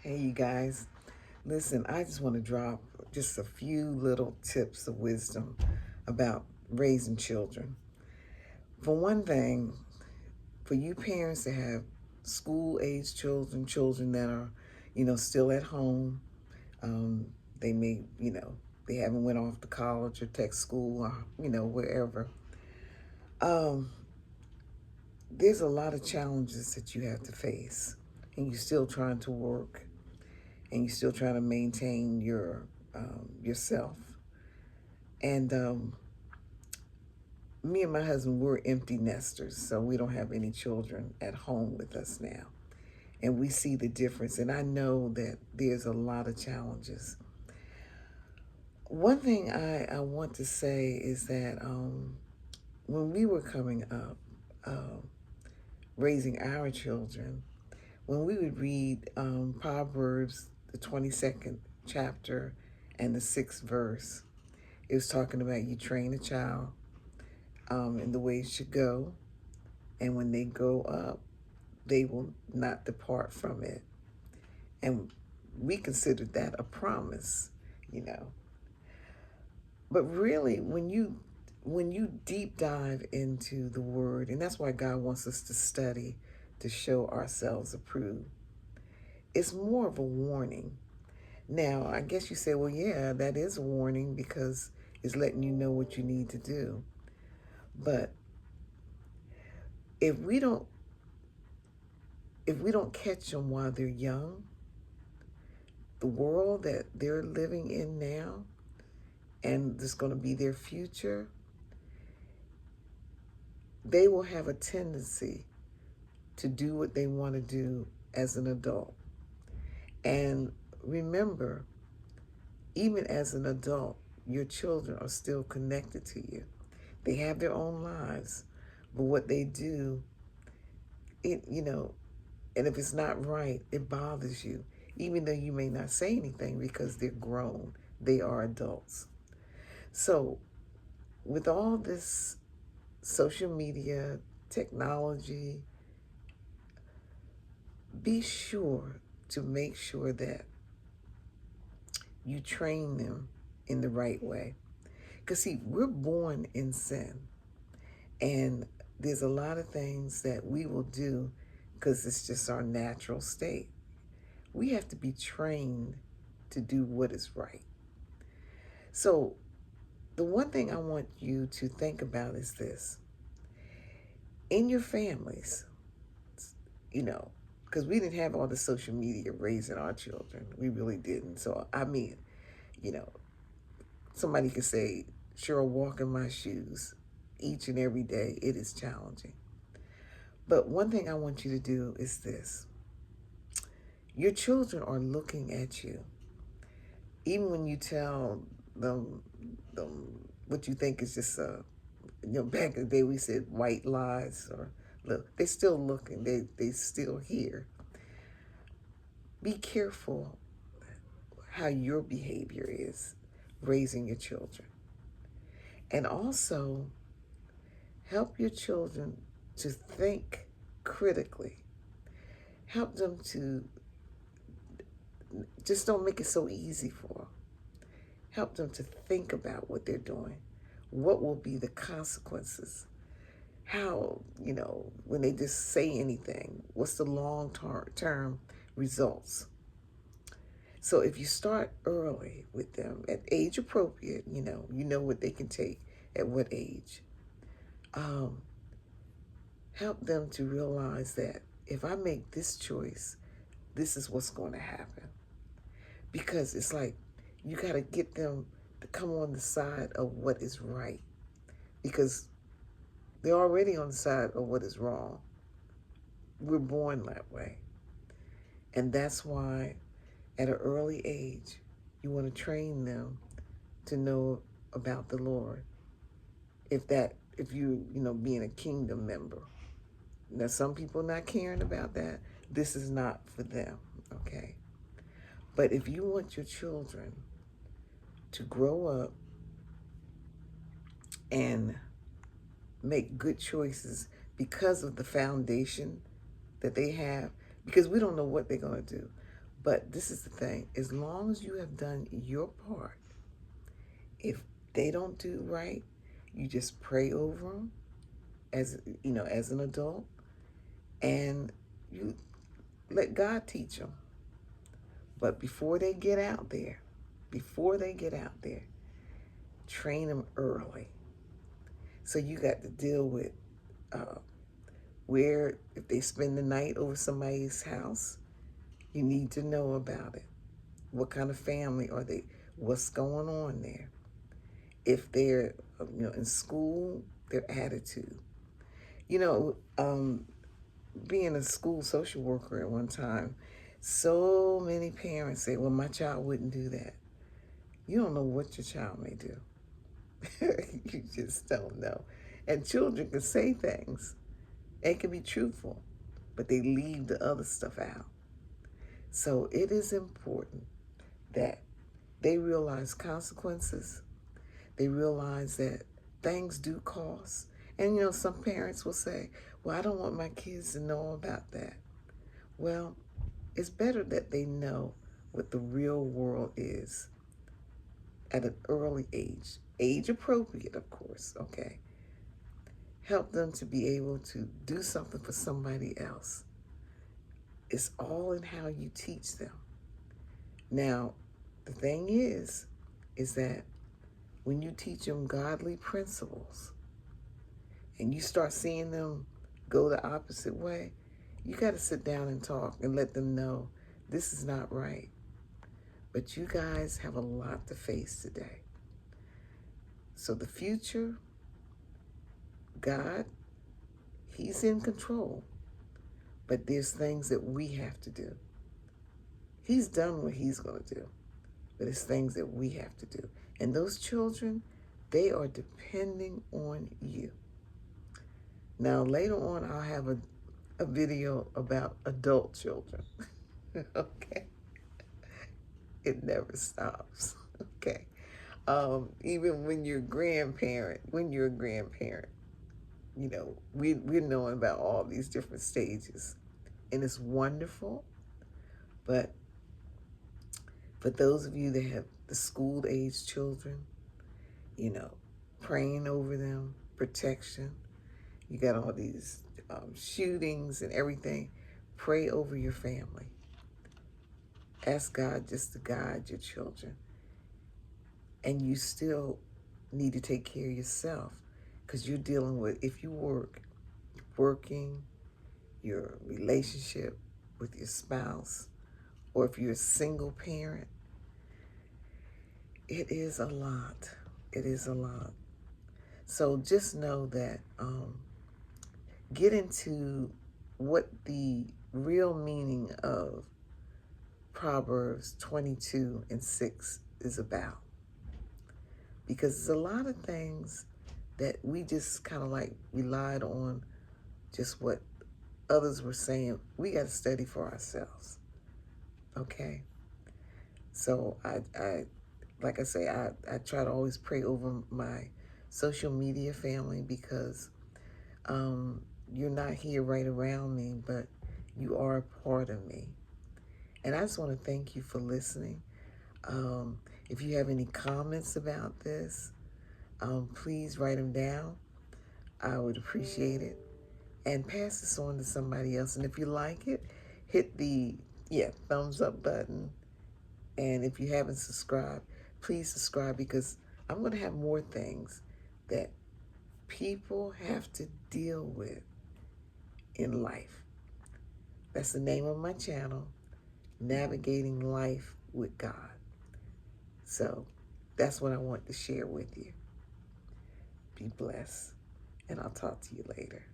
Hey, you guys. Listen, I just want to drop just a few little tips of wisdom about raising children. For one thing, for you parents to have school age children, children that are, still at home, um, they may, they haven't went off to college or tech school or, wherever. Um, there's a lot of challenges that you have to face, and you're still trying to work and you're still trying to maintain yourself. And me and my husband, we're empty nesters, so we don't have any children at home with us now. And we see the difference, and I know that there's a lot of challenges. One thing I want to say is that when we were coming up, raising our children, when we would read Proverbs, the 22nd chapter and the 6th verse, it was talking about you train a child in the way it should go, and when they grow up, they will not depart from it. And we considered that a promise, you know. But really, when you deep dive into the Word, and that's why God wants us to study to show ourselves approved. It's more of a warning. Now, I guess you say, well, yeah, that is a warning because it's letting you know what you need to do. But if we don't if we don't catch them while they're young, the world that they're living in now, and it's going to be their future, they will have a tendency to do what they want to do as an adult. And remember, even as an adult, your children are still connected to you. They have their own lives, but what they do, it and if it's not right, it bothers you, even though you may not say anything because they're grown, they are adults. So, with all this social media, technology, be sure to make sure that you train them in the right way. Because, see, we're born in sin, and there's a lot of things that we will do because it's just our natural state. We have to be trained to do what is right. So, the one thing I want you to think about is this. In your families, you know, because we didn't have all the social media raising our children. We really didn't. So, I mean, you know, somebody could say, Cheryl, walk in my shoes each and every day. It is challenging. But one thing I want you to do is this. Your children are looking at you. Even when you tell them what you think is just back in the day we said white lies, or look, they're still looking, they still here. Be careful how your behavior is raising your children. And also help your children to think critically. Help them to just don't make it so easy for them. Help them to think about what they're doing. What will be the consequences? How, when they just say anything, what's the long-term results? So if you start early with them at age appropriate, you know what they can take at what age. Help them to realize that if I make this choice, this is what's going to happen. Because it's like you got to get them to come on the side of what is right. Because they're already on the side of what is wrong. We're born that way. And that's why at an early age, you want to train them to know about the Lord. If you being a kingdom member. Now, some people not caring about that. This is not for them, okay? But if you want your children to grow up and make good choices because of the foundation that they have, because we don't know what they're going to do, But this is the thing, as long as you have done your part, if they don't do right, you just pray over them as as an adult, and you let God teach them. But before they get out there, train them early. So you got to deal with uh, where, if they spend the night over somebody's house, you need to know about it. What kind of family are they? What's going on there? If they're, in school, their attitude. You know, being a school social worker at one time, so many parents say, well, my child wouldn't do that. You don't know what your child may do. You just don't know. And children can say things and can be truthful, but they leave the other stuff out. So it is important that they realize consequences. They realize that things do cost. And some parents will say, well, I don't want my kids to know about that. Well, it's better that they know what the real world is at an early age appropriate, of course, okay? Help them to be able to do something for somebody else. It's all in how you teach them. Now, the thing is that when you teach them godly principles and you start seeing them go the opposite way, you got to sit down and talk and let them know this is not right. But you guys have a lot to face today. So the future, God, He's in control. But there's things that we have to do. He's done what He's going to do. But it's things that we have to do. And those children, they are depending on you. Now, later on, I'll have a video about adult children. Okay? It never stops. Okay? Even when you're a grandparent, we're knowing about all these different stages. And it's wonderful. But for those of you that have the school-age children, praying over them, protection. You got all these shootings and everything. Pray over your family. Ask God just to guide your children. And you still need to take care of yourself, because you're dealing with, if you working, your relationship with your spouse, or if you're a single parent, it is a lot. It is a lot. So just know that get into what the real meaning of Proverbs 22:6 is about. Because there's a lot of things that we just kind of like relied on just what others were saying. We got to study for ourselves. Okay? So I like I say, I try to always pray over my social media family, because you're not here right around me, but you are a part of me. And I just want to thank you for listening. If you have any comments about this, please write them down. I would appreciate it. And pass this on to somebody else. And if you like it, hit the thumbs up button. And if you haven't subscribed, please subscribe, because I'm going to have more things that people have to deal with in life. That's the name of my channel, Navigating Life with God. So that's what I want to share with you. Be blessed, and I'll talk to you later.